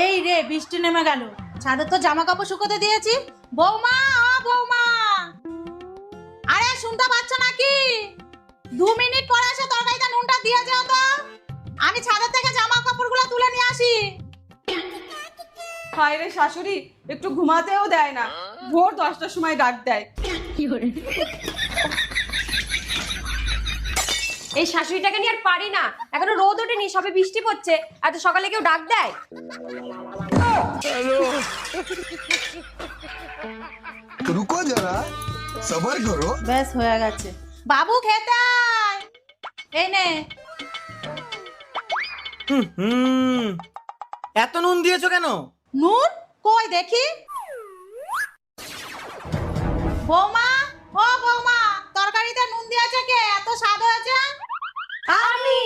এই রে বৃষ্টি নেমে গেল, ছাদে তো জামা কাপড় শুকোতে দিয়েছি। বৌমা, ও বৌমা, আরে শুনতে পাচ্ছ নাকি? 2 মিনিট পরে এসে তরকারিতে নুনটা দিয়ে যাও তো, আমি ছাদের থেকে জামা কাপড়গুলো তুলে নিয়ে আসি। হায় রে শাশুড়ি, একটু ঘুমাতেও দেয় না, ভোর 10টার সময় ডাক দেয়। এই শাশুড়িটাকে নিয়ে আর পারি না, এখনো রোদ ওঠেনি, সবে বৃষ্টি পড়ছে, এত সকালে কেউ ডাক দেয়? रुको जरा सबर करो। বেশ হয়ে গেছে। বাবু খেতে আয়। এই নে। এত নুন দিয়েছো কেন? নুন কই দেখি। বৌমা, ও বৌমা, তরকারিতে নুন দিয়েছে কে? এত স্বাদ হয়েছে। আমি